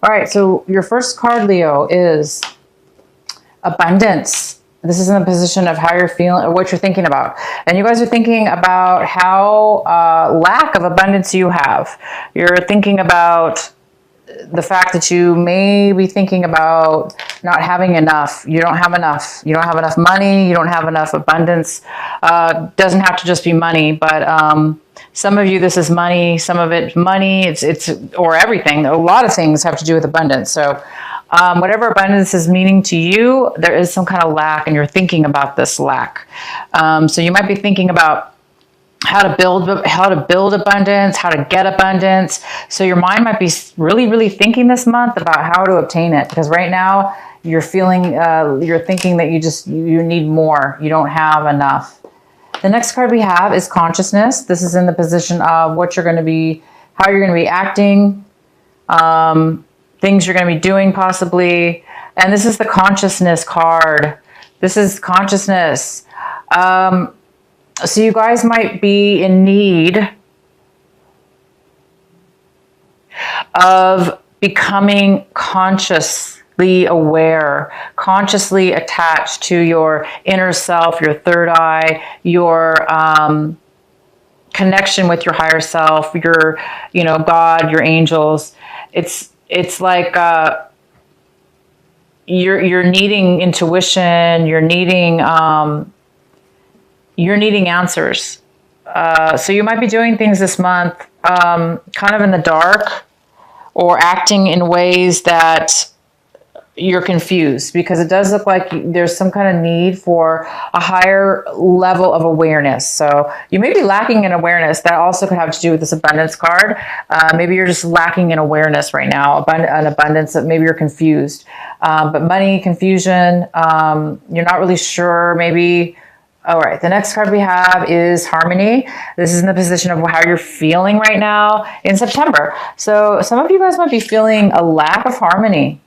All right, so your first card, Leo, is abundance. This is in the position of how you're feeling or what you're thinking about. And you guys are thinking about how lack of abundance you have. You're thinking about the fact that you may be thinking about not having enough. You don't have enough. You don't have enough money. You don't have enough abundance. Doesn't have to just be money, but some of you, this is money. Some of it money. It's or everything. A lot of things have to do with abundance. So whatever abundance is meaning to you, there is some kind of lack, and you're thinking about this lack. So you might be thinking about how to build abundance, how to get abundance. So your mind might be really, really thinking this month about how to obtain it, because right now you're feeling, you're thinking that you need more. You don't have enough. The next card we have is consciousness. This is in the position of what you're going to be, how you're going to be acting, things you're going to be doing possibly. And this is the consciousness card. This is consciousness. So you guys might be in need of becoming consciously aware, consciously attached to your inner self, your third eye, your connection with your higher self, your, God, your angels. It's like you're needing intuition. You're needing answers. So you might be doing things this month kind of in the dark, or acting in ways that you're confused, because it does look like there's some kind of need for a higher level of awareness. So you may be lacking in awareness. That also could have to do with this abundance card. Maybe you're just lacking in awareness right now, an abundance that maybe you're confused. But money, confusion, you're not really sure, maybe. All right, the next card we have is harmony. This is in the position of how you're feeling right now in September. So some of you guys might be feeling a lack of harmony.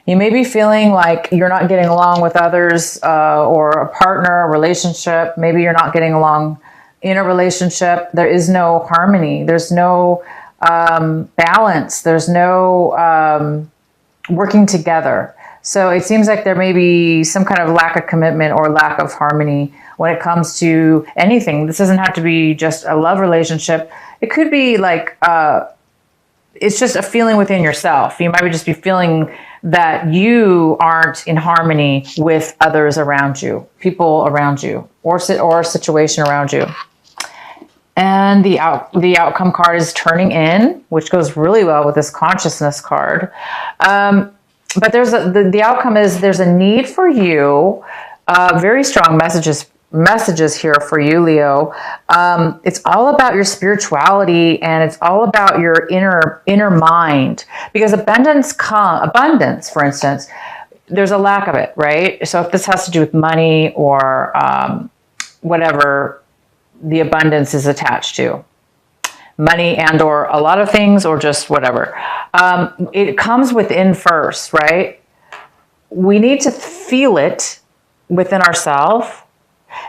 You may be feeling like you're not getting along with others, or a partner, a relationship. Maybe you're not getting along in a relationship. There is no harmony. There's no balance. There's no working together. So it seems like there may be some kind of lack of commitment or lack of harmony when it comes to anything. This doesn't have to be just a love relationship. It could be like, it's just a feeling within yourself. You might just be feeling that you aren't in harmony with others around you, people around you, or a situation around you. And the outcome card is turning in, which goes really well with this consciousness card. But the outcome is there's a need for you, very strong messages here for you, Leo. It's all about your spirituality, and it's all about your inner mind, because abundance, for instance, there's a lack of it, right? So if this has to do with money or whatever the abundance is attached to, money and or a lot of things, or just whatever. It comes within first, right? We need to feel it within ourselves,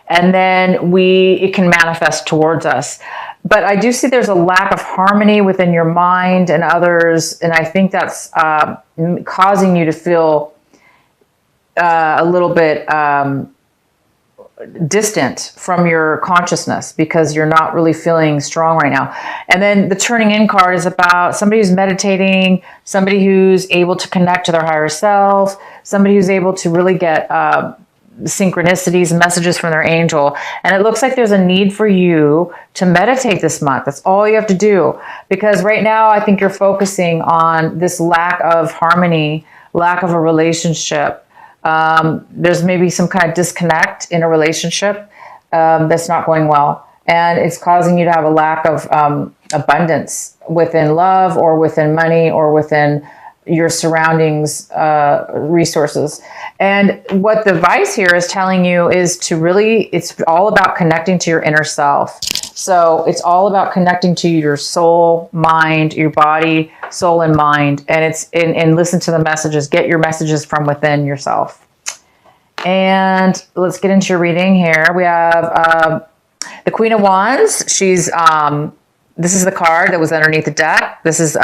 and then it can manifest towards us. But I do see there's a lack of harmony within your mind and others, and I think that's causing you to feel a little bit distant from your consciousness, because you're not really feeling strong right now. And then the turning in card is about somebody who's meditating, somebody who's able to connect to their higher self, somebody who's able to really get synchronicities and messages from their angel. And it looks like there's a need for you to meditate this month. That's all you have to do, because right now I think you're focusing on this lack of harmony, lack of a relationship. There's maybe some kind of disconnect in a relationship that's not going well, and it's causing you to have a lack of abundance within love, or within money, or within your surroundings, resources. And what the advice here is telling you is to really, it's all about connecting to your inner self. So it's all about connecting to your soul, mind, your body, soul and mind. And and listen to the messages, get your messages from within yourself. And let's get into your reading here. We have the Queen of Wands. She's, this is the card that was underneath the deck. This is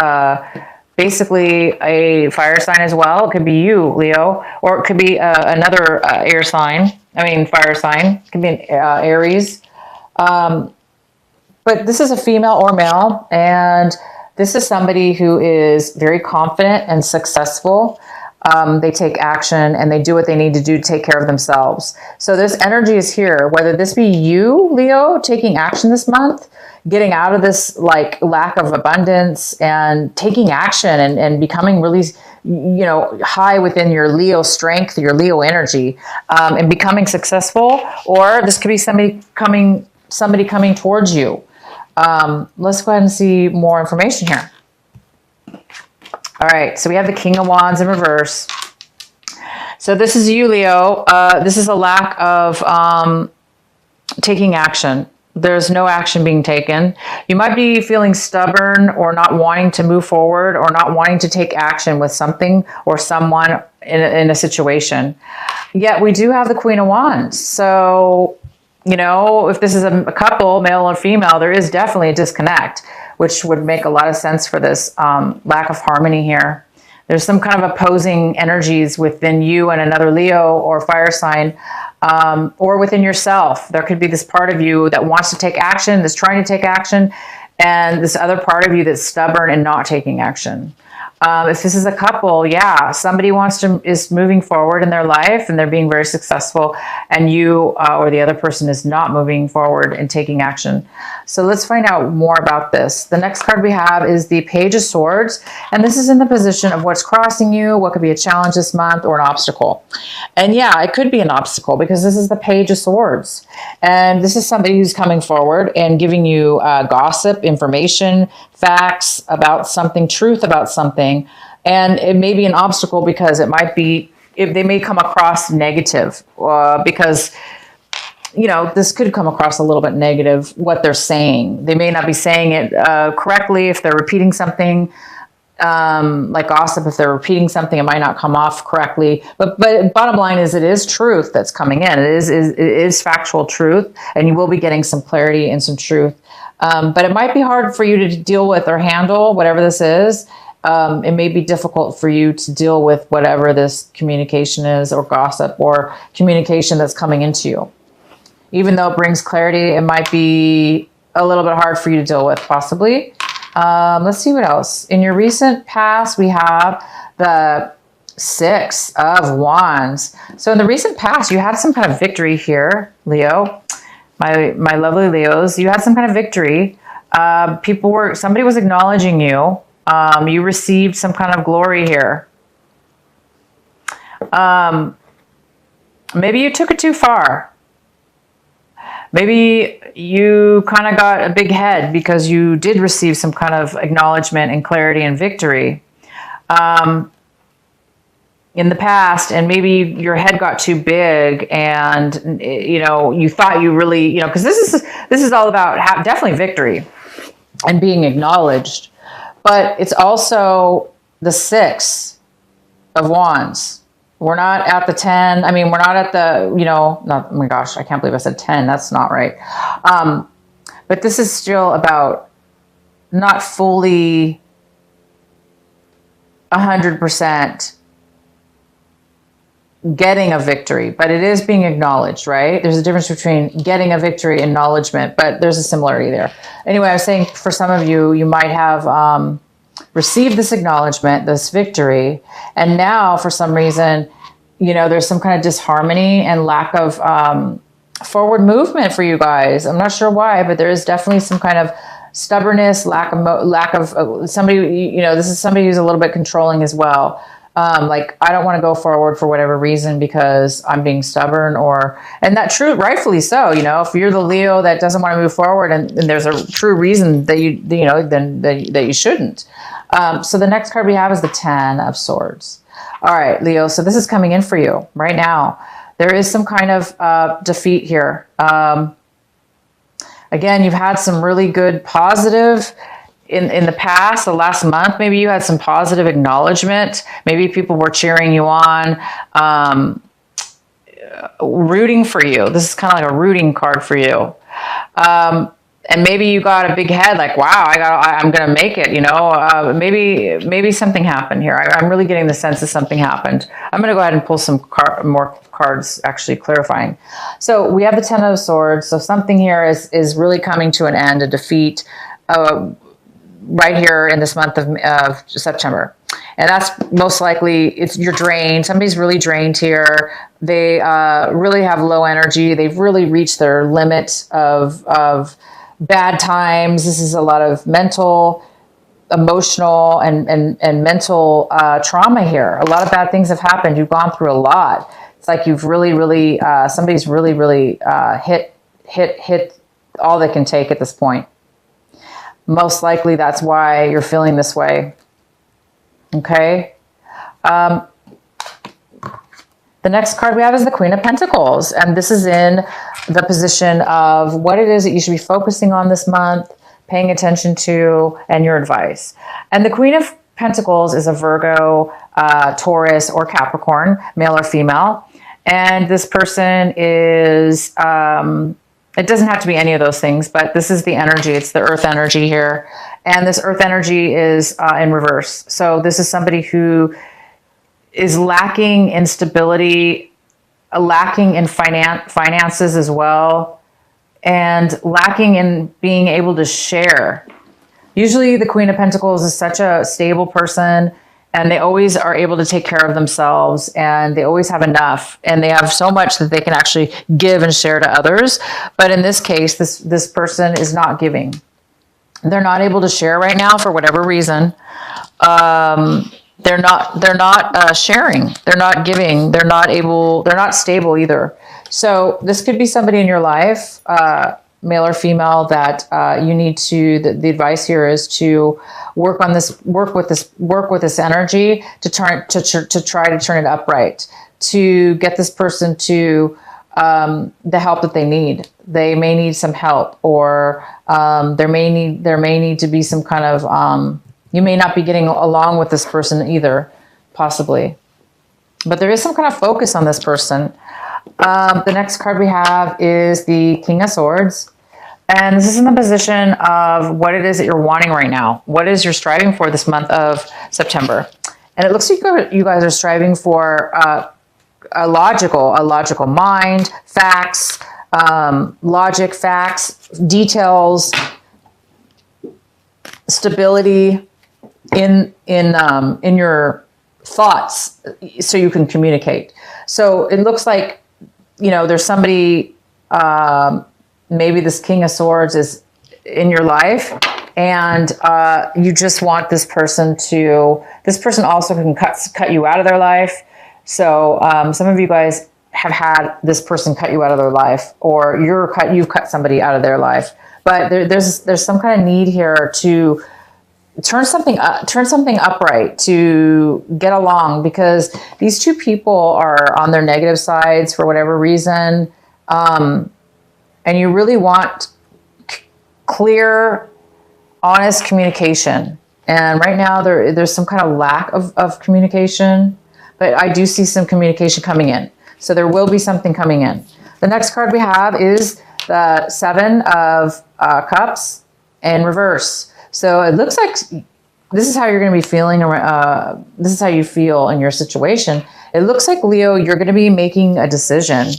basically a fire sign as well. It could be you, Leo, or it could be another air sign. I mean, fire sign. It could be an Aries. But this is a female or male, and this is somebody who is very confident and successful. They take action and they do what they need to do to take care of themselves. So this energy is here, whether this be you, Leo, taking action this month, getting out of this like lack of abundance and taking action and becoming really, high within your Leo strength, your Leo energy, and becoming successful. Or this could be somebody coming towards you. Let's go ahead and see more information here. All right, so we have the King of Wands in reverse. So this is you, Leo. This is a lack of taking action. There's no action being taken. You might be feeling stubborn or not wanting to move forward or not wanting to take action with something or someone in a situation. Yet we do have the Queen of Wands. So, if this is a couple, male or female, there is definitely a disconnect, which would make a lot of sense for this lack of harmony here. There's some kind of opposing energies within you and another Leo or fire sign, or within yourself. There could be this part of you that wants to take action, that's trying to take action, and this other part of you that's stubborn and not taking action. If this is a couple, yeah, somebody is moving forward in their life and they're being very successful, and you or the other person is not moving forward and taking action. So let's find out more about this. The next card we have is the Page of Swords, and this is in the position of what's crossing you, what could be a challenge this month or an obstacle. And yeah, it could be an obstacle because this is the Page of Swords, and this is somebody who's coming forward and giving you gossip, information, facts about something, truth about something. And it may be an obstacle because they may come across negative because, this could come across a little bit negative, what they're saying. They may not be saying it correctly. If they're repeating something, like gossip, if they're repeating something, it might not come off correctly. But bottom line is it is truth that's coming in. It is factual truth, and you will be getting some clarity and some truth. But it might be hard for you to deal with or handle whatever this is. It may be difficult for you to deal with whatever this communication is, or gossip, or communication that's coming into you. Even though it brings clarity, it might be a little bit hard for you to deal with, possibly. Let's see what else. In your recent past, we have the Six of Wands. So in the recent past, you had some kind of victory here, Leo. My lovely Leos, you had some kind of victory. Somebody was acknowledging you. You received some kind of glory here. Maybe you took it too far. Maybe you kind of got a big head because you did receive some kind of acknowledgement and clarity and victory in the past, and maybe your head got too big, and you thought you really, because this is all about definitely victory and being acknowledged, but it's also the Six of Wands. We're not at the 10. I mean, we're not at the, not, oh my gosh, I can't believe I said 10. That's not right. But this is still about not fully 100% getting a victory, but it is being acknowledged, right? There's a difference between getting a victory and acknowledgement, but there's a similarity there. Anyway, I was saying for some of you, you might have received this acknowledgement, this victory, and now for some reason, there's some kind of disharmony and lack of forward movement for you guys. I'm not sure why, but there is definitely some kind of stubbornness, lack of somebody, this is somebody who's a little bit controlling as well. Like, I don't want to go forward for whatever reason because I'm being stubborn, and that true, rightfully so. If you're the Leo that doesn't want to move forward, and there's a true reason that that you shouldn't. So the next card we have is the Ten of Swords. All right, Leo. So this is coming in for you right now. There is some kind of defeat here. Again, you've had some really good positive. In the past, the last month, maybe you had some positive acknowledgement. Maybe people were cheering you on, rooting for you. This is kind of like a rooting card for you. and maybe you got a big head, like, wow, I'm going to make it, you know, maybe something happened here. I'm really getting the sense that something happened. I'm going to go ahead and pull some more cards, actually clarifying. So we have the Ten of Swords. So something here is really coming to an end, a defeat, right here in this month of September. And that's most likely, you're drained. Somebody's really drained here. They really have low energy. They've really reached their limit of bad times. This is a lot of mental, emotional, and mental trauma here. A lot of bad things have happened. You've gone through a lot. It's like you've really, somebody's really hit all they can take at this point. Most likely that's why you're feeling this way. Okay. The next card we have is the Queen of Pentacles. And this is in the position of what it is that you should be focusing on this month, paying attention to, and your advice. And the Queen of Pentacles is a Virgo, Taurus, or Capricorn, male or female. And this person is, it doesn't have to be any of those things, but this is the energy. It's the earth energy here. And this earth energy is in reverse. So this is somebody who is lacking in stability, lacking in finances as well, and lacking in being able to share. Usually the Queen of Pentacles is such a stable person, and they always are able to take care of themselves, and they always have enough, and they have so much that they can actually give and share to others. But in this case, this person is not giving. They're not able to share right now for whatever reason. They're not sharing. They're not giving. They're not stable either. So this could be somebody in your life, male or female, that you need to, the advice here is to work with this energy to try to turn it upright, to get this person to the help that they need. They may need some help, or there may need to be some kind of, you may not be getting along with this person either, possibly. But there is some kind of focus on this person. The next card we have is the King of Swords. And this is in the position of what it is that you're wanting right now. What is you're striving for this month of September? And it looks like you guys are striving for a logical mind, facts, logic, facts, details, stability in your thoughts, so you can communicate. So it looks like, you know, there's somebody, maybe this King of Swords is in your life, and you just want this person also can cut you out of their life. So some of you guys have had this person cut you out of their life, or you've cut somebody out of their life. But there's some kind of need here to turn something upright, to get along, because these two people are on their negative sides for whatever reason. And you really want clear, honest communication. And right now there's some kind of lack of communication, but I do see some communication coming in. So there will be something coming in. The next card we have is the Seven of Cups in reverse. So it looks like this is how you're going to be feeling. This is how you feel in your situation. It looks like, Leo, you're going to be making a decision.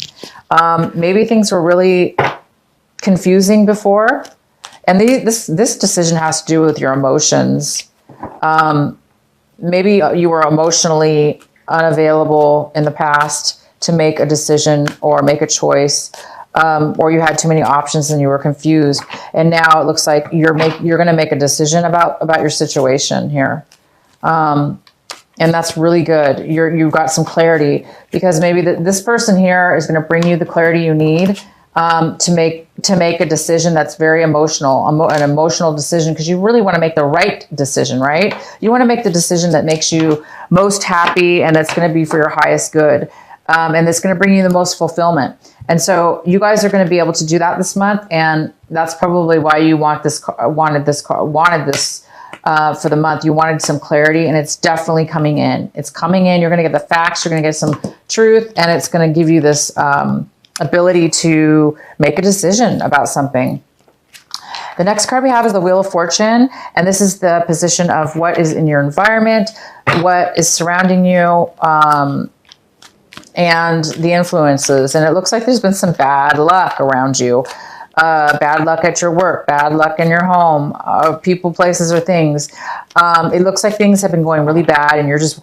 Maybe things were really confusing before. And this decision has to do with your emotions. Maybe you were emotionally unavailable in the past to make a decision or make a choice. Or you had too many options and you were confused. And now it looks like you're going to make a decision about your situation here. And that's really good. You've got some clarity, because maybe this person here is going to bring you the clarity you need to make a decision that's very emotional, an emotional decision, because you really want to make the right decision, right? You want to make the decision that makes you most happy, and that's going to be for your highest good. And it's going to bring you the most fulfillment. And so you guys are going to be able to do that this month. And that's probably why you wanted this for the month. You wanted some clarity, and it's definitely coming in. It's coming in. You're going to get the facts. You're going to get some truth, and it's going to give you this ability to make a decision about something. The next card we have is the Wheel of Fortune. And this is the position of what is in your environment, what is surrounding you, and the influences. And it looks like there's been some bad luck around you. Bad luck at your work, bad luck in your home, people, places, or things. It looks like things have been going really bad and you're just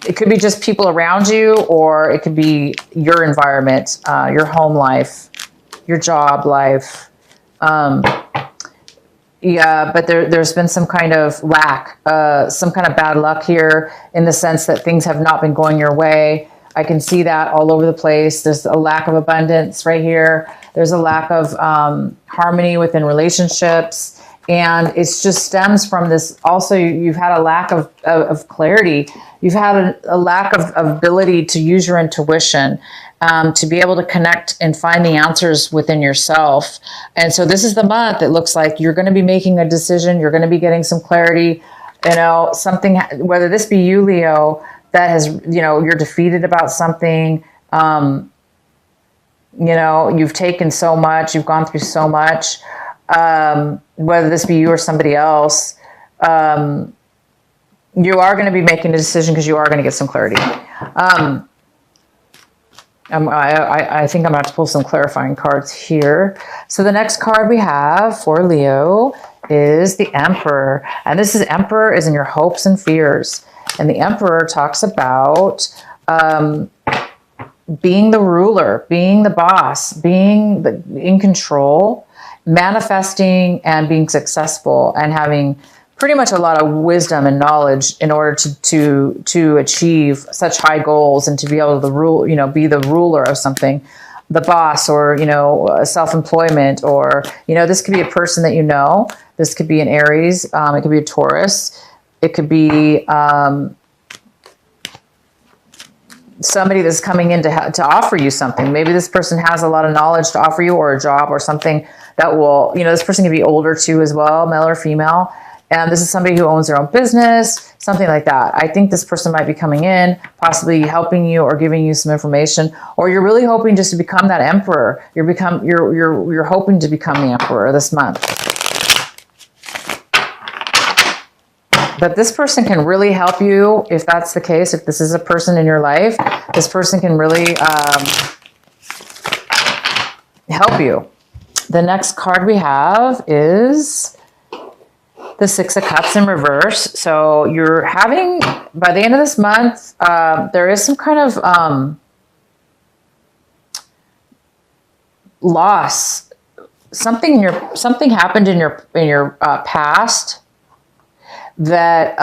it could be just people around you, or it could be your environment, your home life, your job life. Yeah, but there's been some kind of lack, some kind of bad luck here in the sense that things have not been going your way. I can see that all over the place. There's a lack of abundance right here. There's a lack of harmony within relationships. And it just stems from this. Also, you've had a lack of clarity. You've had a lack of ability to use your intuition, to be able to connect and find the answers within yourself. And so this is the month. It looks like you're going to be making a decision. You're going to be getting some clarity. Something, whether this be you, Leo, that has, you're defeated about something. You've taken so much. You've gone through so much. Whether this be you or somebody else, you are going to be making a decision because you are going to get some clarity. I think I'm going to have to pull some clarifying cards here. So the next card we have for Leo is the Emperor. And this is Emperor is in your hopes and fears. And the Emperor talks about being the ruler, being the boss, being in control, manifesting and being successful, and having pretty much a lot of wisdom and knowledge in order to achieve such high goals and to be able to rule, be the ruler of something, the boss, or, self-employment, or, this could be a person that this could be an Aries, it could be a Taurus, it could be somebody that's coming in to offer you something. Maybe this person has a lot of knowledge to offer you, or a job, or something that will, this person can be older too as well, male or female. And this is somebody who owns their own business, something like that. I think this person might be coming in, possibly helping you or giving you some information, or you're really hoping just to become that emperor. You're hoping to become the emperor this month. But this person can really help you if that's the case. If this is a person in your life, this person can really help you. The next card we have is the Six of Cups in reverse. So you're having, by the end of this month, there is some kind of loss. Something happened in your past that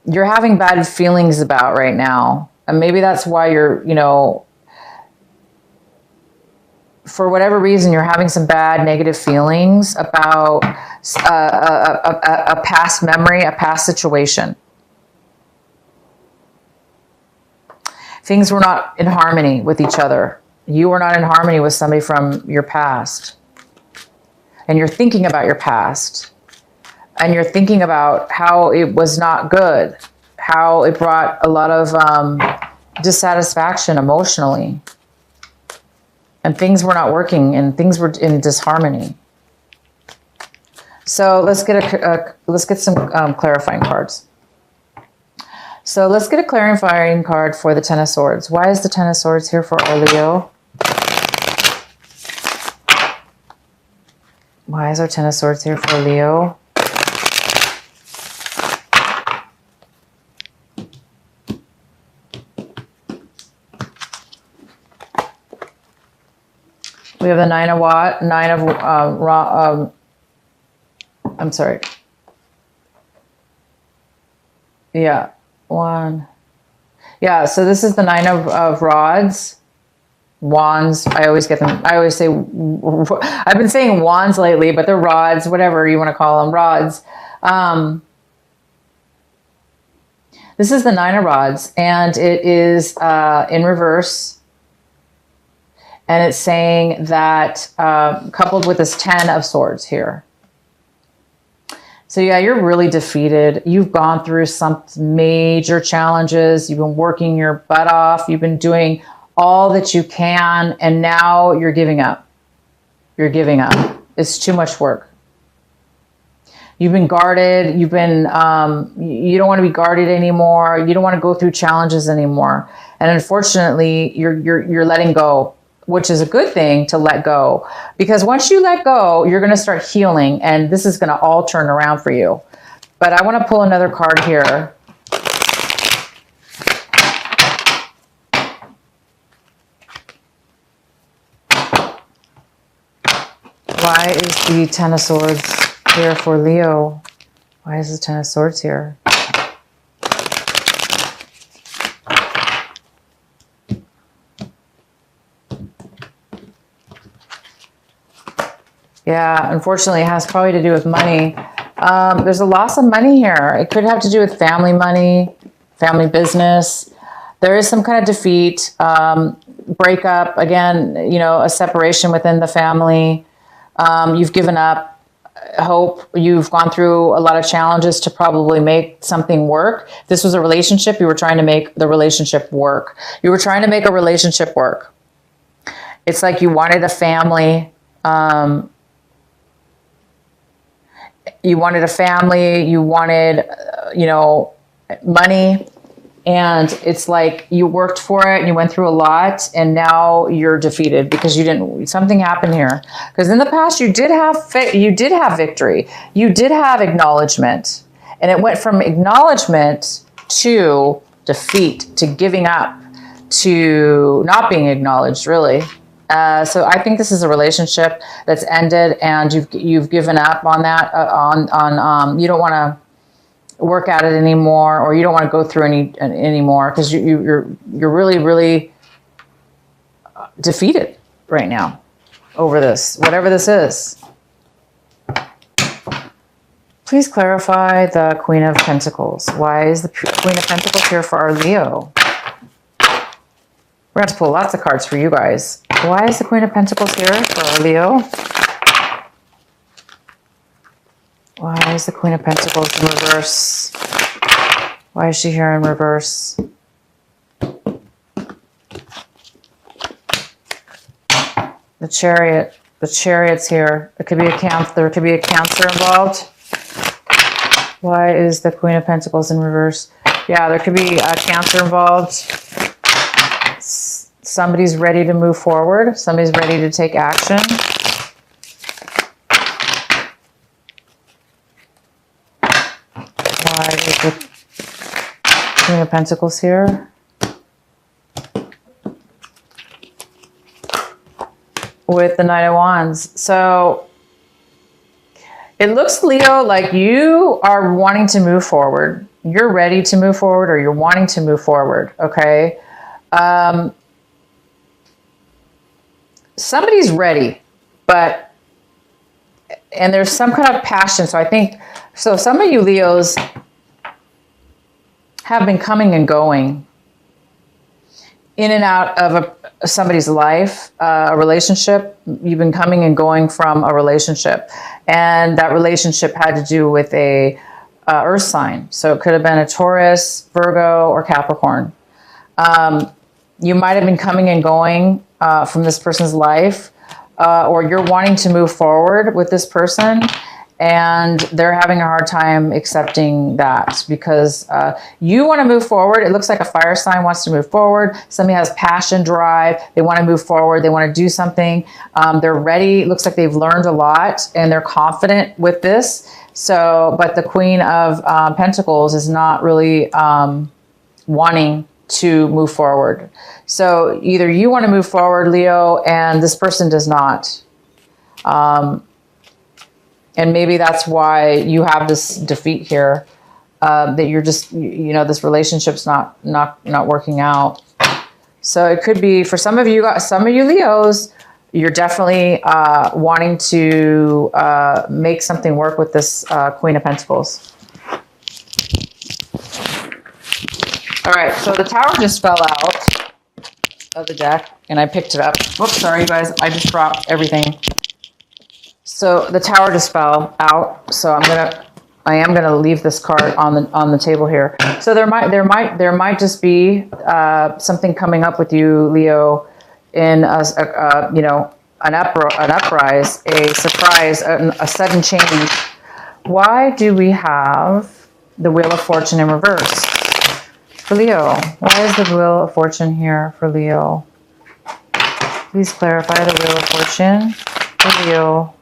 you're having bad feelings about right now. And maybe that's why you're, for whatever reason, you're having some bad negative feelings about a past memory, a past situation. Things were not in harmony with each other. You were not in harmony with somebody from your past. And you're thinking about your past. And you're thinking about how it was not good, how it brought a lot of dissatisfaction emotionally. And things were not working, and things were in disharmony. So let's get some clarifying cards. So let's get a clarifying card for the Ten of Swords. Why is the Ten of Swords here for our Leo? Why is our Ten of Swords here for Leo? We have the I'm sorry. Yeah, one. Yeah, so this is the Nine of Rods. Wands. I always get them. I always say, I've been saying wands lately, but they're rods, whatever you want to call them, rods. This is the Nine of Rods, and it is in reverse. And it's saying that coupled with this Ten of Swords here. So yeah, you're really defeated. You've gone through some major challenges. You've been working your butt off. You've been doing all that you can. And now you're giving up. You're giving up. It's too much work. You've been guarded. You've been, you don't want to be guarded anymore. You don't want to go through challenges anymore. And unfortunately, you're letting go, which is a good thing to let go. Because once you let go, you're going to start healing, and this is going to all turn around for you. But I want to pull another card here. Why is the Ten of Swords here for Leo? Why is the Ten of Swords here? Yeah, unfortunately, it has probably to do with money. There's a loss of money here. It could have to do with family money, family business. There is some kind of defeat, breakup, again, you know, a separation within the family. You've given up hope. You've gone through a lot of challenges to probably make something work. If this was a relationship, you were trying to make the relationship work. You were trying to make a relationship work. It's like you wanted a family. You wanted a family. You wanted, you know, money. And it's like you worked for it and you went through a lot, and now you're defeated because you didn't, something happened here. Because in the past you did have victory. You did have acknowledgement, and it went from acknowledgement to defeat, to giving up, to not being acknowledged, really. So I think this is a relationship that's ended, and you've given up on that, you don't want to work at it anymore, or you don't want to go through anymore because you're really defeated right now over this, whatever this is. Please clarify the Queen of Pentacles. Why is the Queen of Pentacles here for our Leo? We're going to pull lots of cards for you guys. Why is the Queen of Pentacles here for our Leo? Why is the Queen of Pentacles in reverse? Why is she here in reverse? The Chariot. The Chariot's here. It could be there could be a Cancer involved. Why is the Queen of Pentacles in reverse? Yeah, there could be a Cancer involved. Somebody's ready to move forward. Somebody's ready to take action. Why is the Queen of Pentacles here? With the Knight of Wands. So it looks, Leo, like you are wanting to move forward. You're ready to move forward, or you're wanting to move forward, okay? Somebody's ready, and there's some kind of passion. So I think, so some of you Leos have been coming and going in and out of somebody's life, a relationship. You've been coming and going from a relationship, and that relationship had to do with a earth sign. So it could have been a Taurus, Virgo, or Capricorn. You might have been coming and going from this person's life, or you're wanting to move forward with this person, and they're having a hard time accepting that because you want to move forward. It looks like a fire sign wants to move forward. Somebody has passion, drive. They want to move forward. They want to do something. They're ready. It looks like they've learned a lot, and they're confident with this. So, but the Queen of Pentacles is not really wanting to move forward. So either you want to move forward, Leo, and this person does not. And maybe that's why you have this defeat here, that you're just, you know, this relationship's not working out. So it could be for some of you Leos, you're definitely wanting to make something work with this Queen of Pentacles. All right, so the Tower just fell out of the deck, and I picked it up. Whoops, sorry, you guys. I just dropped everything. So the Tower just fell out. So I am gonna leave this card on the table here. So there might just be something coming up with you, Leo, in an uprise, a surprise, a sudden change. Why do we have the Wheel of Fortune in reverse for Leo? Why is the Wheel of Fortune here for Leo? Please clarify the Wheel of Fortune for Leo.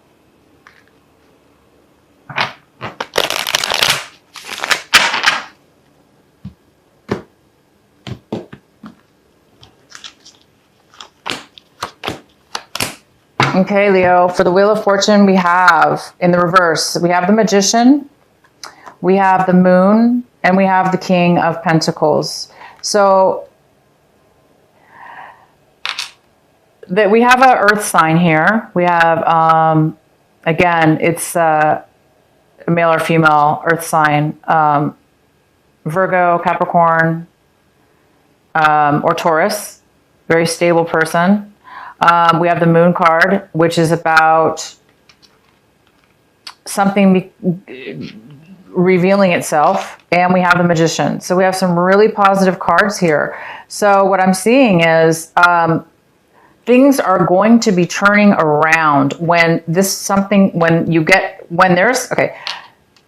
Okay, Leo, for the Wheel of Fortune, we have, in the reverse, we have the Magician, we have the Moon, and we have the King of Pentacles. So, that we have an earth sign here. We have, again, it's a male or female earth sign, Virgo, Capricorn, or Taurus, very stable person. We have the Moon card, which is about something revealing itself. And we have the Magician. So we have some really positive cards here. So what I'm seeing is things are going to be turning around when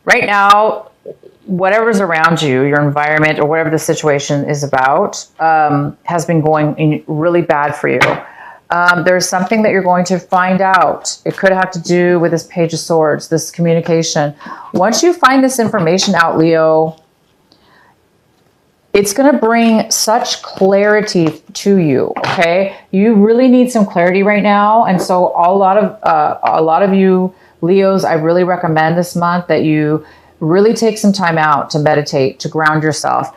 right now, whatever's around you, your environment or whatever the situation is about, has been going really bad for you. There's something that you're going to find out. It could have to do with this Page of Swords, this communication. Once you find this information out, Leo, it's going to bring such clarity to you, okay? You really need some clarity right now. And so a lot of you Leos, I really recommend this month that you really take some time out to meditate, to ground yourself.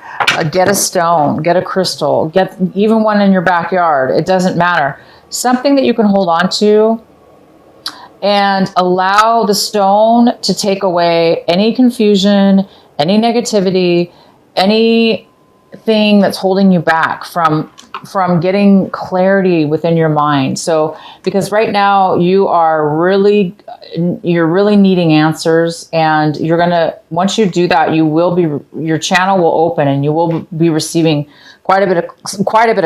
Get a stone, get a crystal, get even one in your backyard. It doesn't matter. Something that you can hold on to and allow the stone to take away any confusion, any negativity, anything that's holding you back from getting clarity within your mind. So, because right now you're really needing answers, and once you do that, your channel will open and you will be receiving quite a bit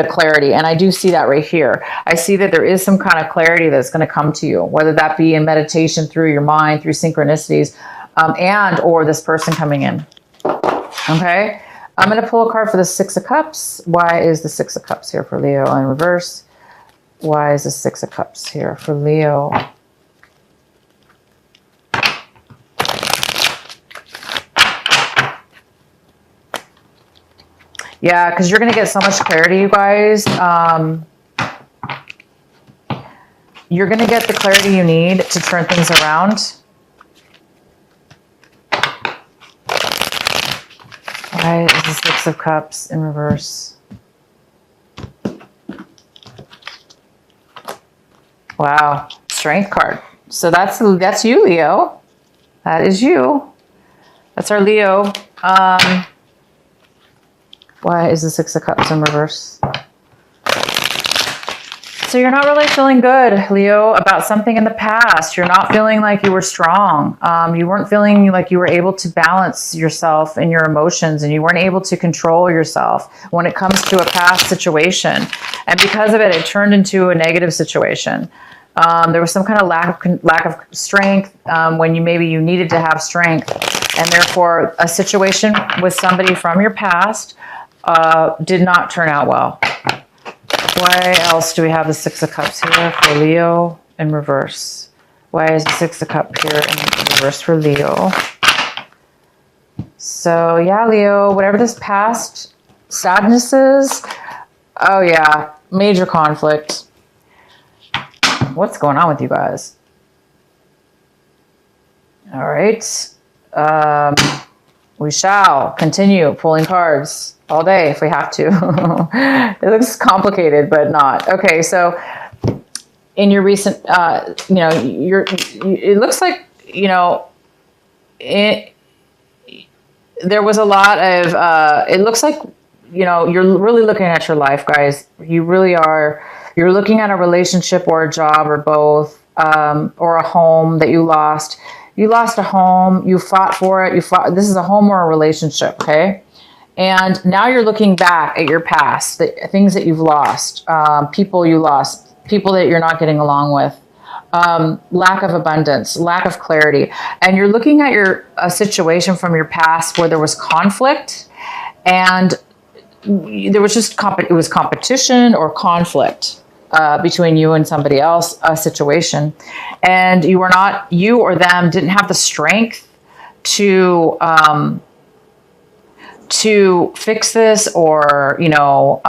of clarity. And I do see that right here. I see that there is some kind of clarity that's going to come to you, whether that be in meditation, through your mind, through synchronicities, and or this person coming in. Okay. I'm going to pull a card for the Six of Cups. Why is the Six of Cups here for Leo in reverse? Why is the Six of Cups here for Leo? Yeah, because you're going to get so much clarity, you guys. You're going to get the clarity you need to turn things around. Why is the Six of Cups in reverse? Wow, Strength card. So that's you, Leo. That is you. That's our Leo. Why is the Six of Cups in reverse? So you're not really feeling good, Leo, about something in the past. You're not feeling like you were strong. You weren't feeling like you were able to balance yourself and your emotions, and you weren't able to control yourself when it comes to a past situation. And because of it, it turned into a negative situation. There was some kind of lack of strength when you needed to have strength. And therefore, a situation with somebody from your past did not turn out well. Why else do we have the Six of Cups here for Leo in reverse? Why is the Six of Cups here in reverse for Leo? So yeah, Leo, whatever this past sadness is, oh yeah, major conflict. What's going on with you guys? All right. We shall continue pulling cards all day if we have to. It looks complicated, but not. Okay, so in your recent, it looks like, there was a lot of, it looks like, you're really looking at your life, guys. You really are. You're looking at a relationship or a job or both, or a home that you lost. You lost a home. You fought for it. This is a home or a relationship, okay? And now you're looking back at your past, the things that you've lost, people you lost, people that you're not getting along with. lack of abundance, lack of clarity. And you're looking at a situation from your past where there was conflict and there was just it was competition or conflict between you and somebody else, a situation, and you or them didn't have the strength to fix this, or not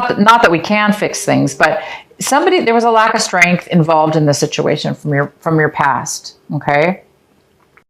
that we can fix things, but there was a lack of strength involved in the situation from your past. Okay.